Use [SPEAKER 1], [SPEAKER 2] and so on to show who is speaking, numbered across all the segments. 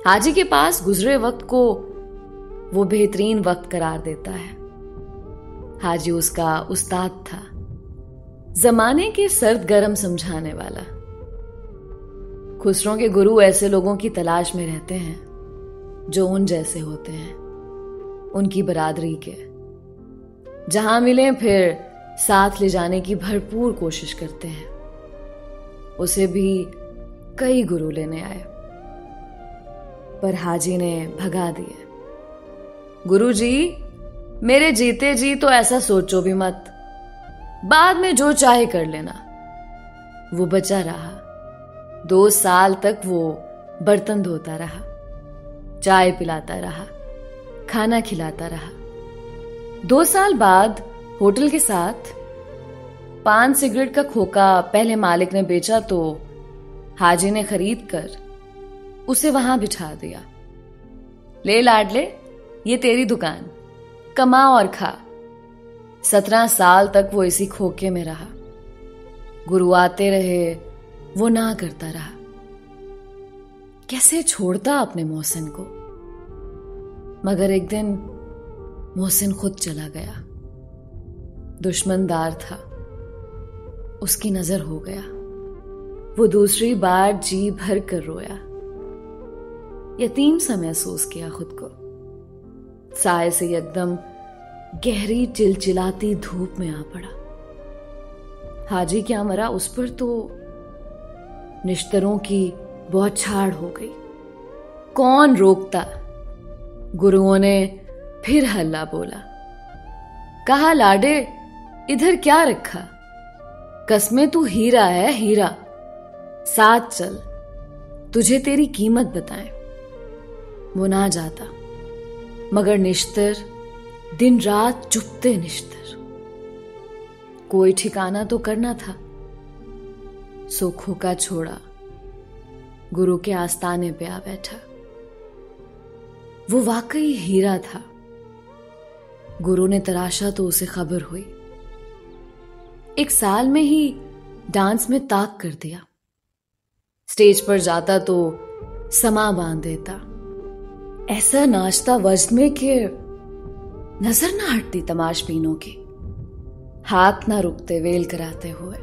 [SPEAKER 1] हाजी के पास गुजरे वक्त को वो बेहतरीन वक्त करार देता है। हाजी उसका उस्ताद था, जमाने के सर्द गरम समझाने वाला। खुसरो के गुरु ऐसे लोगों की तलाश में रहते हैं जो उन जैसे होते हैं, उनकी बरादरी के। जहां मिले फिर साथ ले जाने की भरपूर कोशिश करते हैं। उसे भी कई गुरु लेने आए, पर हाजी ने भगा दिए। गुरुजी, मेरे जीते जी तो ऐसा सोचो भी मत, बाद में जो चाहे कर लेना। वो बचा रहा। 2 साल तक वो बर्तन धोता रहा, चाय पिलाता रहा, खाना खिलाता रहा। 2 साल बाद होटल के साथ पान सिगरेट का खोखा पहले मालिक ने बेचा तो हाजी ने खरीद कर उसे वहां बिठा दिया। ले लाडले, ये तेरी दुकान, कमा और खा। 17 साल तक वो इसी खोखे में रहा। गुरु आते रहे, वो ना करता रहा। कैसे छोड़ता अपने मोहसिन को। मगर एक दिन मोहसिन खुद चला गया। दुश्मनदार था, उसकी नजर हो गया। वो दूसरी बार जी भर कर रोया। यतीम सा महसूस किया खुद को। साए से एकदम गहरी चिलचिलाती धूप में आ पड़ा। हाजी क्या मरा, उस पर तो निश्तरों की बौछार हो गई। कौन रोकता। गुरुओं ने फिर हल्ला बोला। कहा, लाडे इधर क्या रखा, कसमें तू हीरा है हीरा, साथ चल, तुझे तेरी कीमत बताएं। वो ना जाता, मगर निश्तर दिन रात चुपते निश्तर। कोई ठिकाना तो करना था। सो खोखा छोड़ा, गुरु के आस्ताने पे आ बैठा। वो वाकई हीरा था। गुरु ने तराशा तो उसे खबर हुई। 1 साल में ही डांस में ताक कर दिया। स्टेज पर जाता तो समा बांध देता। ऐसा नाचता वज्द में कि नजर ना हटती तमाशबीनों की, हाथ ना रुकते वेल कराते हुए।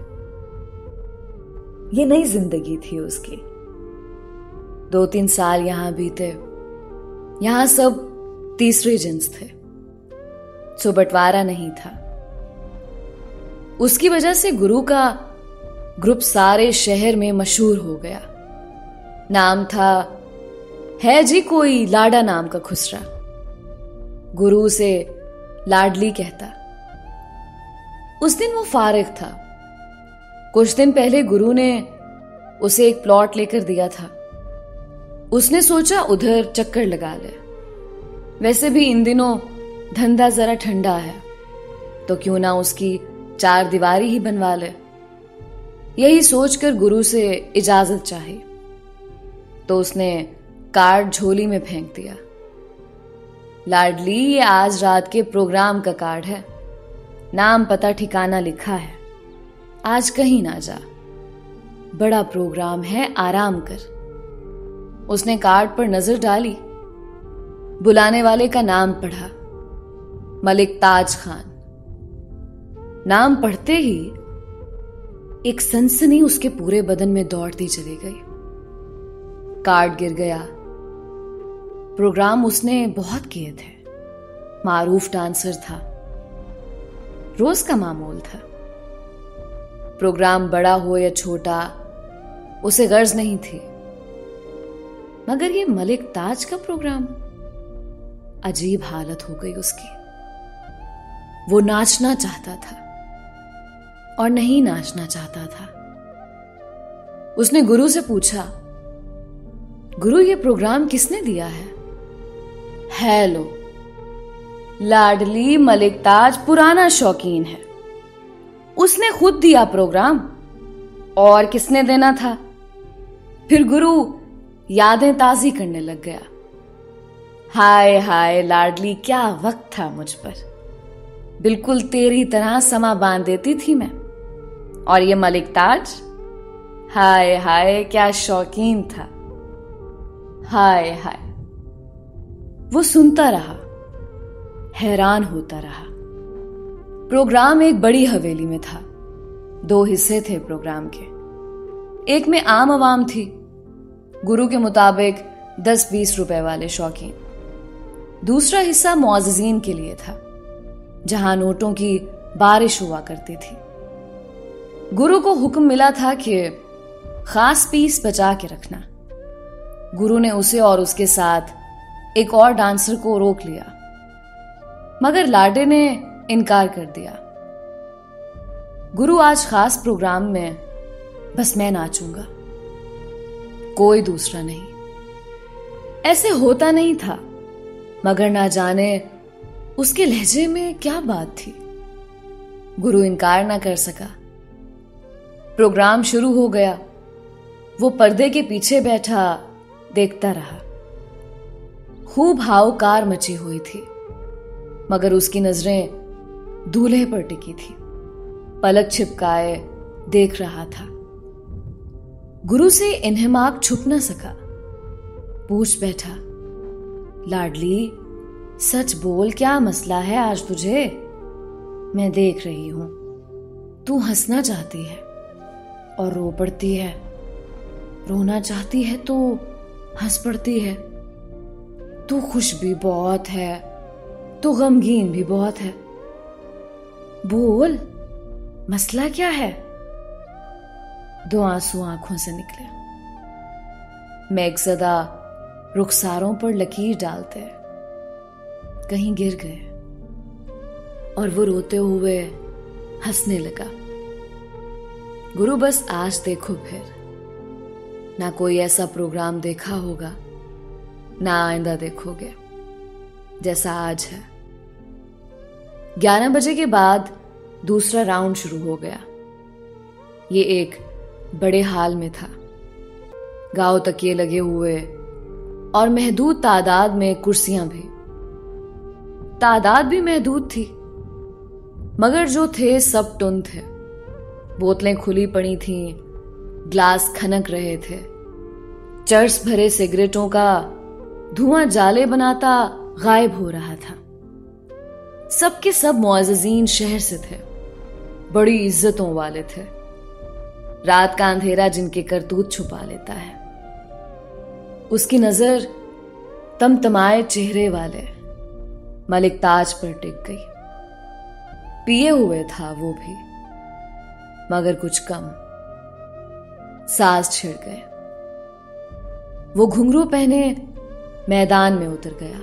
[SPEAKER 1] ये नई जिंदगी थी उसकी। 2-3 साल यहां बीते। यहां सब तीसरे जिन्स थे, सो बंटवारा नहीं था। उसकी वजह से गुरु का ग्रुप सारे शहर में मशहूर हो गया। नाम था, है जी कोई लाडा नाम का खुसरा। गुरु उसे लाडली कहता। उस दिन वो फारिग था। कुछ दिन पहले गुरु ने उसे एक प्लॉट लेकर दिया था। उसने सोचा उधर चक्कर लगा ले। वैसे भी इन दिनों धंधा जरा ठंडा है, तो क्यों ना उसकी 4 दीवारी ही बनवा ले। यही सोचकर गुरु से इजाजत चाही, तो उसने कार्ड झोली में फेंक दिया। लाडली, ये आज रात के प्रोग्राम का कार्ड है, नाम पता ठिकाना लिखा है, आज कहीं ना जा, बड़ा प्रोग्राम है, आराम कर। उसने कार्ड पर नजर डाली, बुलाने वाले का नाम पढ़ा, मलिक ताज खान। नाम पढ़ते ही एक सनसनी उसके पूरे बदन में दौड़ती चली गई। कार्ड गिर गया। प्रोग्राम उसने बहुत किए थे, मारूफ डांसर था, रोज का मामूल था। प्रोग्राम बड़ा हो या छोटा उसे गर्ज नहीं थी, मगर ये मलिक ताज का प्रोग्राम, अजीब हालत हो गई उसकी। वो नाचना चाहता था और नहीं नाचना चाहता था। उसने गुरु से पूछा, गुरु ये प्रोग्राम किसने दिया है? हेलो, लाडली मलिक ताज पुराना शौकीन है, उसने खुद दिया प्रोग्राम, और किसने देना था? फिर गुरु यादें ताजी करने लग गया। हाय हाय लाडली, क्या वक्त था मुझ पर, बिल्कुल तेरी तरह समा बांध देती थी मैं। और ये मलिक ताज, हाय हाय क्या शौकीन था। हाय हाय। वो सुनता रहा, हैरान होता रहा। प्रोग्राम एक बड़ी हवेली में था। 2 हिस्से थे प्रोग्राम के। एक में आम आवाम थी, गुरु के मुताबिक 10-20 रुपए वाले शौकीन। दूसरा हिस्सा मुअज्जिजीन के लिए था, जहां नोटों की बारिश हुआ करती थी। गुरु को हुक्म मिला था कि खास पीस बचा के रखना। गुरु ने उसे और उसके साथ एक और डांसर को रोक लिया, मगर लाडे ने इनकार कर दिया। गुरु, आज खास प्रोग्राम में बस मैं नाचूंगा, कोई दूसरा नहीं। ऐसे होता नहीं था, मगर ना जाने उसके लहजे में क्या बात थी। गुरु इनकार ना कर सका। प्रोग्राम शुरू हो गया। वो पर्दे के पीछे बैठा देखता रहा। खूब हावकार मची हुई थी, मगर उसकी नजरें दूल्हे पर टिकी थी। पलक छिपकाए देख रहा था। गुरु से इन्हमाक छुप न सका। पूछ बैठा, लाडली सच बोल, क्या मसला है आज तुझे? मैं देख रही हूं तू हंसना चाहती है और रो पड़ती है, रोना चाहती है तो हंस पड़ती है। तू खुश भी बहुत है तो गमगीन भी बहुत है। बोल, मसला क्या है? 2 आंसू आंखों से निकले। मेघज़दा रुखसारों पर लकीर डालते कहीं गिर गए और वो रोते हुए हंसने लगा। गुरु, बस आज देखो फिर, ना कोई ऐसा प्रोग्राम देखा होगा, ना आइंदा देखोगे जैसा आज है। 11 बजे के बाद दूसरा राउंड शुरू हो गया। ये एक बड़े हाल में था। गांव तकिए लगे हुए और महदूद तादाद में कुर्सियां भी। तादाद भी महदूद थी, मगर जो थे सब टुन थे। बोतलें खुली पड़ी थीं, ग्लास खनक रहे थे। चर्स भरे सिगरेटों का धुआं जाले बनाता गायब हो रहा था। सबके सब मुअज्जिजीन शहर से थे, बड़ी इज्जतों वाले थे। रात का अंधेरा जिनके करतूत छुपा लेता है। उसकी नजर तमतमाए चेहरे वाले मलिक ताज पर टिक गई। पिए हुए था वो भी, मगर कुछ कम। साज छिड़ गए। वो घुंघरू पहने मैदान में उतर गया।